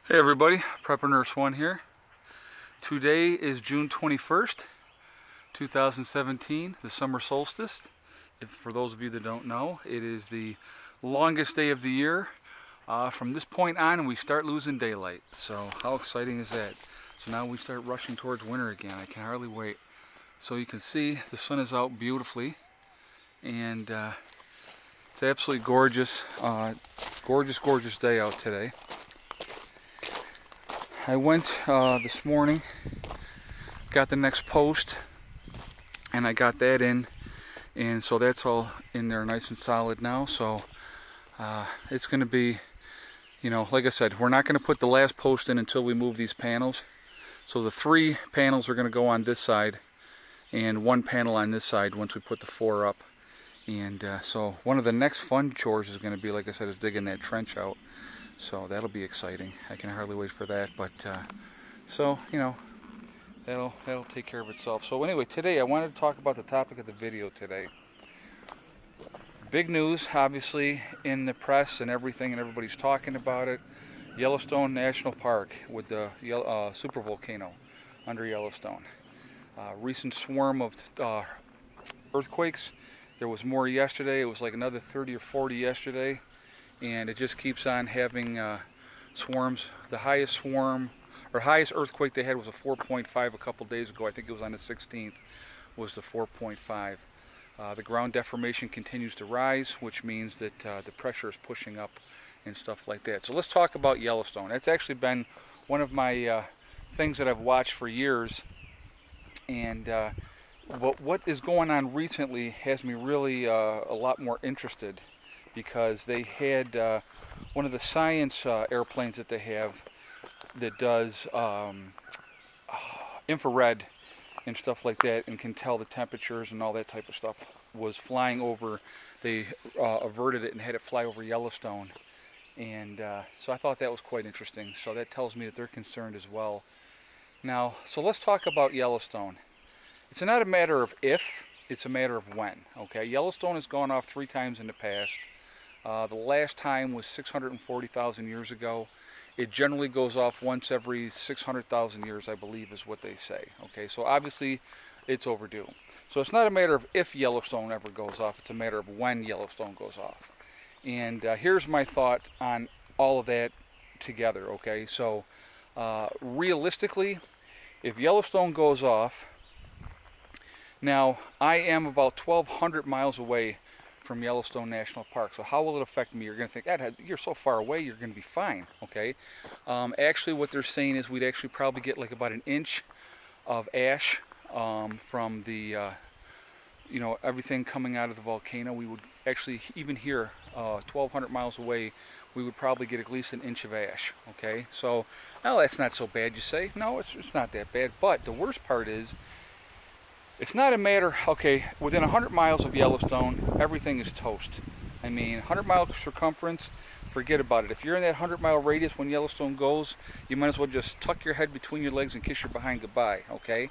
Hey everybody, Prepper Nurse 1 here. Today is June 21st, 2017, the summer solstice. For those of you that don't know, it is the longest day of the year. From this point on, we start losing daylight. So how exciting is that? So now we start rushing towards winter again. I can hardly wait. So you can see the sun is out beautifully, and it's absolutely gorgeous. Gorgeous day out today. I went this morning, got the next post, and I got that in, and so that's all in there nice and solid now. So it's going to be, you know, like I said, we're not going to put the last post in until we move these panels. So the 3 panels are going to go on this side, and 1 panel on this side once we put the 4 up. And so one of the next fun chores is going to be, like I said, is digging that trench out. So that'll be exciting. I can hardly wait for that. But so, you know, that'll take care of itself. So anyway, today I wanted to talk about the topic of the video today. Big news, obviously, in the press and everything, and everybody's talking about it. Yellowstone National Park with the super volcano under Yellowstone. Recent swarm of earthquakes. There was more yesterday. It was like another 30 or 40 yesterday. And it just keeps on having swarms. The highest swarm, or highest earthquake they had was a 4.5 a couple days ago. I think it was on the 16th, was the 4.5. The ground deformation continues to rise, which means that the pressure is pushing up and stuff like that. So let's talk about Yellowstone. That's actually been one of my things that I've watched for years. And what is going on recently has me really a lot more interested, because they had one of the science airplanes that they have that does infrared and stuff like that, and can tell the temperatures and all that type of stuff, was flying over. They averted it and had it fly over Yellowstone, and so I thought that was quite interesting. So that tells me that they're concerned as well. Now, so let's talk about Yellowstone. It's not a matter of if, it's a matter of when. Okay, Yellowstone has gone off 3 times in the past. The last time was 640,000 years ago. It generally goes off once every 600,000 years, I believe, is what they say. Okay, so obviously it's overdue. So it's not a matter of if Yellowstone ever goes off, it's a matter of when Yellowstone goes off. And here's my thought on all of that together. Okay, so realistically, if Yellowstone goes off, now I am about 1,200 miles away from Yellowstone National Park. So how will it affect me? You're going to think, Ed, you're so far away, you're going to be fine. Okay. Actually, what they're saying is we'd actually probably get like about 1 inch of ash from the, you know, everything coming out of the volcano. We would actually, even here, 1,200 miles away, we would probably get at least 1 inch of ash. Okay. So, well, that's not so bad, you say. No, it's not that bad. But the worst part is, it's not a matter, okay, within 100 miles of Yellowstone, everything is toast. I mean, 100 mile circumference, forget about it. If you're in that 100-mile radius when Yellowstone goes, you might as well just tuck your head between your legs and kiss your behind goodbye, okay?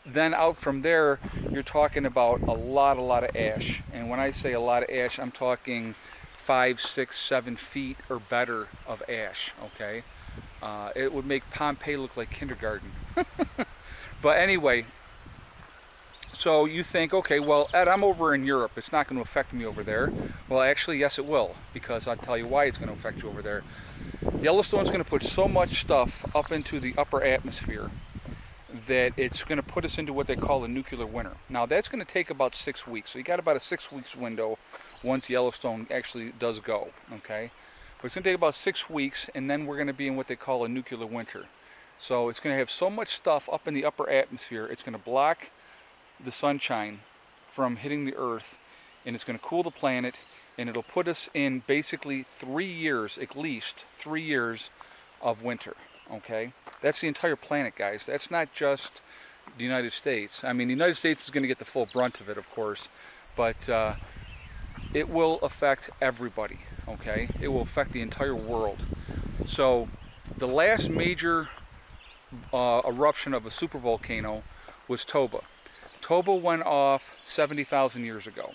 Then out from there, you're talking about a lot of ash. And when I say a lot of ash, I'm talking 5, 6, 7 feet or better of ash, okay? It would make Pompeii look like kindergarten. But anyway, so you think, okay, well, Ed, I'm over in Europe. It's not going to affect me over there. Well, actually, yes, it will, because I'll tell you why it's going to affect you over there. Yellowstone's going to put so much stuff up into the upper atmosphere that it's going to put us into what they call a nuclear winter. Now, that's going to take about 6 weeks. So you got about a 6 weeks window once Yellowstone actually does go, okay? But it's going to take about 6 weeks, and then we're going to be in what they call a nuclear winter. So it's going to have so much stuff up in the upper atmosphere, it's going to block the sunshine from hitting the earth, and it's going to cool the planet, and it'll put us in basically 3 years, at least 3 years of winter. Okay, that's the entire planet, guys. That's not just the United States. I mean, the United States is going to get the full brunt of it, of course, but it will affect everybody. Okay, it will affect the entire world. So the last major eruption of a supervolcano was Toba. Toba went off 70,000 years ago.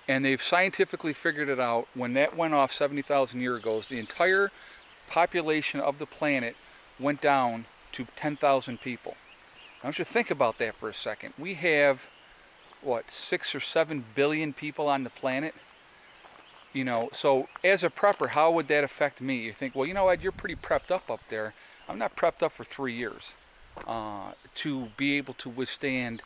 And they've scientifically figured it out. When that went off 70,000 years ago, the entire population of the planet went down to 10,000 people. I want you to think about that for a second. We have, what, 6 or 7 billion people on the planet? You know, so as a prepper, how would that affect me? You think, well, you know what, you're pretty prepped up there. I'm not prepped up for 3 years to be able to withstand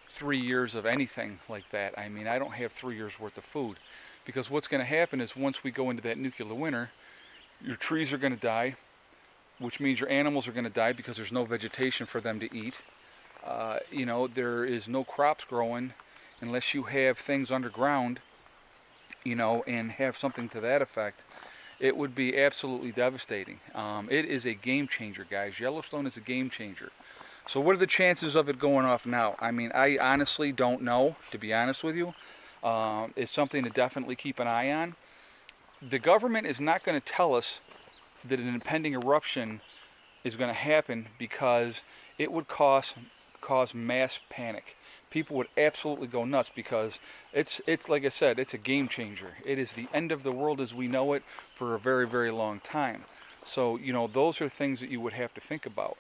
3 years of anything like that. I mean, I don't have 3 years worth of food. Because what's going to happen is once we go into that nuclear winter, your trees are going to die, which means your animals are going to die because there's no vegetation for them to eat. You know, there is no crops growing unless you have things underground, you know, and have something to that effect. It would be absolutely devastating. It is a game changer, guys. Yellowstone is a game changer. So what are the chances of it going off now? I mean, I honestly don't know, to be honest with you. It's something to definitely keep an eye on. The government is not going to tell us that an impending eruption is going to happen because it would cause mass panic. People would absolutely go nuts because it's like I said, it's a game changer. It is the end of the world as we know it for a very, very long time. So, you know, those are things that you would have to think about.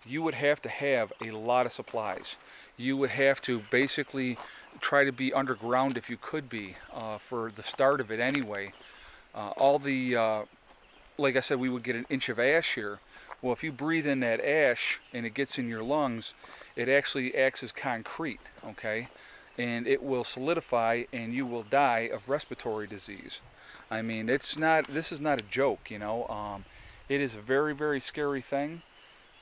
You would have to have a lot of supplies. You would have to basically try to be underground if you could be for the start of it anyway. Like I said, we would get an inch of ash here. Well, if you breathe in that ash and it gets in your lungs, it actually acts as concrete, okay? And it will solidify and you will die of respiratory disease. I mean, this is not a joke, you know. It is a very, very scary thing.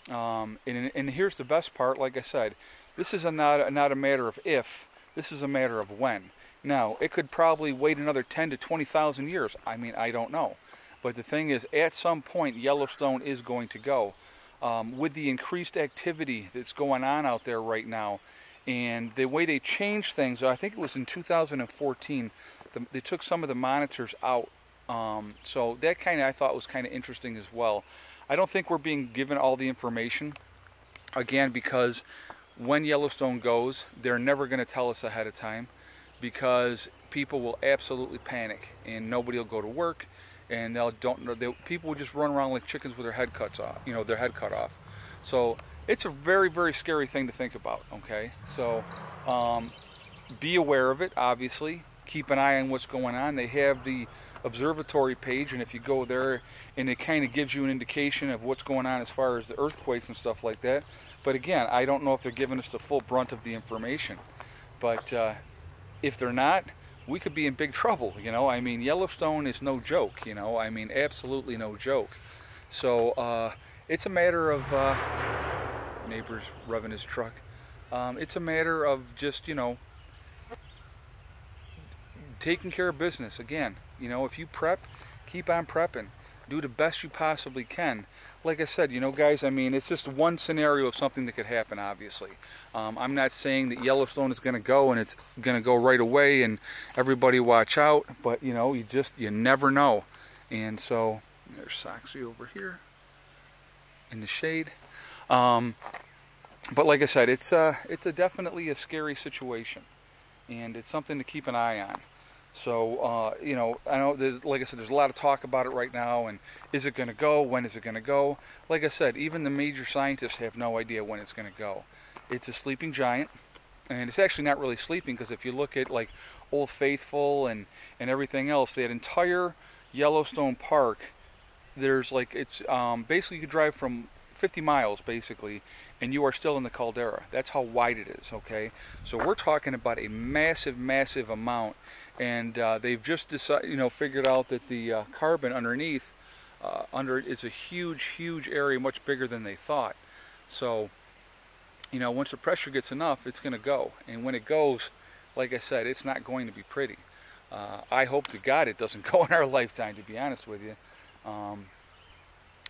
And here's the best part, like I said, this is not a matter of if, this is a matter of when. Now, it could probably wait another 10 to 20,000 years. I mean, I don't know. But the thing is, at some point, Yellowstone is going to go. With the increased activity that's going on out there right now, and the way they changed things, I think it was in 2014, they took some of the monitors out. So that I thought was kind of interesting as well. I don't think we're being given all the information, again, because when Yellowstone goes, they're never going to tell us ahead of time because people will absolutely panic and nobody will go to work and people will just run around like chickens with their head cuts off, you know, their head cut off. So it's a very, very scary thing to think about, okay? So be aware of it, obviously. Keep an eye on what's going on. They have the observatory page, and if you go there, and it kind of gives you an indication of what's going on as far as the earthquakes and stuff like that. But again, I don't know if they're giving us the full brunt of the information. But if they're not, we could be in big trouble, you know. I mean, Yellowstone is no joke, you know. I mean, absolutely no joke. So it's a matter of neighbor's revving his truck. It's a matter of just, you know, taking care of business. Again, you know, if you prep, keep on prepping. Do the best you possibly can. Like I said, you know, guys, I mean, it's just one scenario of something that could happen, obviously. I'm not saying that Yellowstone is going to go and it's going to go right away and everybody watch out, but, you know, you never know. And so, there's Soxy over here in the shade. But like I said, it's definitely a scary situation, and it's something to keep an eye on. So, you know, I know, like I said, there's a lot of talk about it right now, and is it going to go? When is it going to go? Like I said, even the major scientists have no idea when it's going to go. It's a sleeping giant, and it's actually not really sleeping, because if you look at, like, Old Faithful and everything else, that entire Yellowstone Park, there's, like, it's, basically you could drive from 50 miles, basically, and you are still in the caldera. That's how wide it is, okay? So we're talking about a massive, massive amount. And they've just decided, you know, figured out that the carbon underneath, under it is a huge, huge area, much bigger than they thought. So, you know, once the pressure gets enough, it's going to go. And when it goes, like I said, it's not going to be pretty. I hope to God it doesn't go in our lifetime, to be honest with you,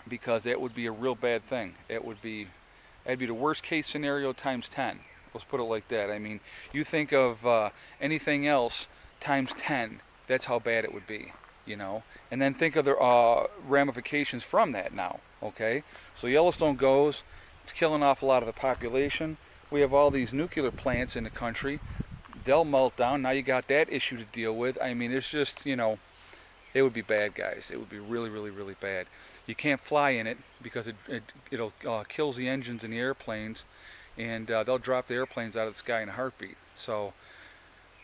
because that would be a real bad thing. That'd be the worst case scenario times 10. Let's put it like that. I mean, you think of anything else times 10, that's how bad it would be, you know. And then think of the ramifications from that now, okay? So Yellowstone goes, it's killing off a lot of the population. We have all these nuclear plants in the country. They'll melt down. Now you got that issue to deal with. I mean, it's just, you know, it would be bad, guys. It would be really, really, really bad. You can't fly in it because it'll kills the engines in the airplanes, and they'll drop the airplanes out of the sky in a heartbeat. So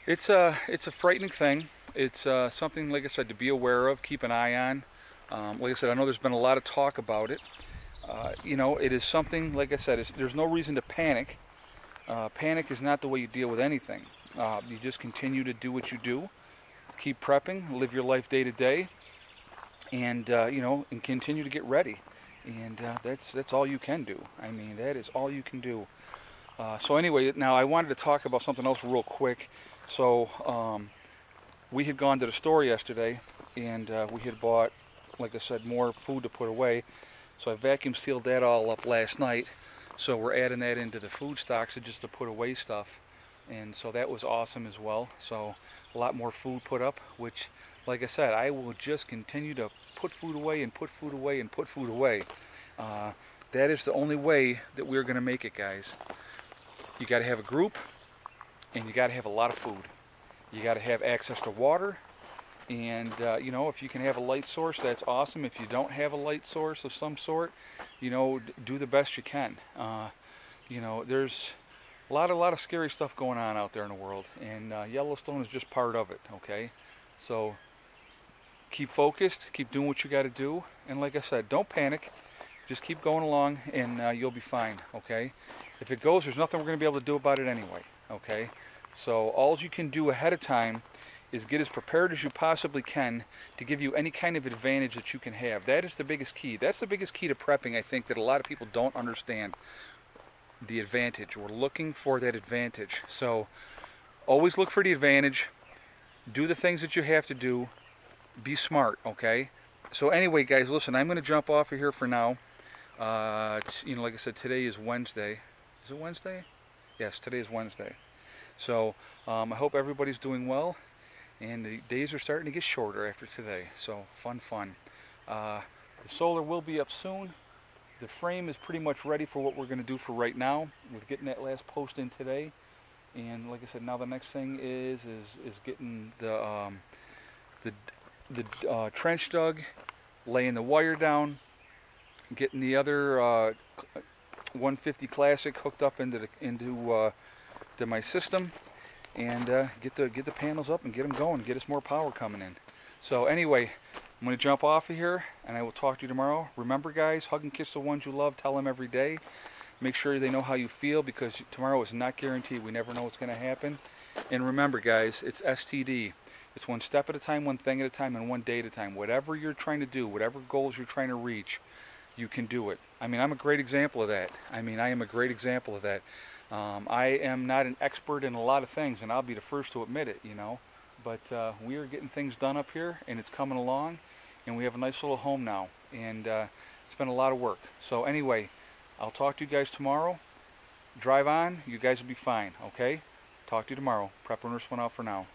it's a frightening thing. It's something, like I said, to be aware of, keep an eye on. Like I said, I know there's been a lot of talk about it. You know, it is something, like I said, there's no reason to panic. Panic is not the way you deal with anything. You just continue to do what you do. Keep prepping, live your life day to day, and you know, and continue to get ready. And that's all you can do. I mean, that is all you can do. So anyway, now I wanted to talk about something else real quick. So we had gone to the store yesterday, and we had bought, like I said, more food to put away. So I vacuum sealed that all up last night. So we're adding that into the food stocks just to put away stuff. And so that was awesome as well. So a lot more food put up, which, like I said, I will just continue to put food away and put food away and put food away. That is the only way that we're going to make it, guys. You got to have a group, and you got to have a lot of food. You got to have access to water, and you know, if you can have a light source, that's awesome. If you don't have a light source of some sort, you know, do the best you can. You know, there's a lot of scary stuff going on out there in the world, and Yellowstone is just part of it. Okay, so keep focused, keep doing what you got to do, and like I said, don't panic. Just keep going along, and you'll be fine. Okay, if it goes, there's nothing we're going to be able to do about it anyway. Okay, so all you can do ahead of time is get as prepared as you possibly can to give you any kind of advantage that you can have. That is the biggest key. That's the biggest key to prepping, I think, that a lot of people don't understand. The advantage. We're looking for that advantage. So always look for the advantage. Do the things that you have to do. Be smart, okay? So anyway, guys, listen, I'm going to jump off of here for now. You know, like I said, today is Wednesday. Is it Wednesday? Yes, today is Wednesday. So I hope everybody's doing well, and the days are starting to get shorter after today. So fun. The solar will be up soon. The frame is pretty much ready for what we're going to do for right now, with getting that last post in today. And like I said, now the next thing is getting the trench dug, laying the wire down, getting the other 150 Classic hooked up into my system, and get the panels up and get them going, get us more power coming in. So anyway, I'm going to jump off of here, and I will talk to you tomorrow. Remember, guys, hug and kiss the ones you love. Tell them every day. Make sure they know how you feel, because tomorrow is not guaranteed. We never know what's going to happen. And remember, guys, it's STD. It's one step at a time, one thing at a time, and one day at a time. Whatever you're trying to do, whatever goals you're trying to reach, you can do it. I mean, I'm a great example of that. I am a great example of that. I am not an expert in a lot of things, and I'll be the first to admit it, you know. But we are getting things done up here, and it's coming along, and we have a nice little home now, and it's been a lot of work. So anyway, I'll talk to you guys tomorrow. Drive on. You guys will be fine, okay? Talk to you tomorrow. Prepper Nurse 1 out for now.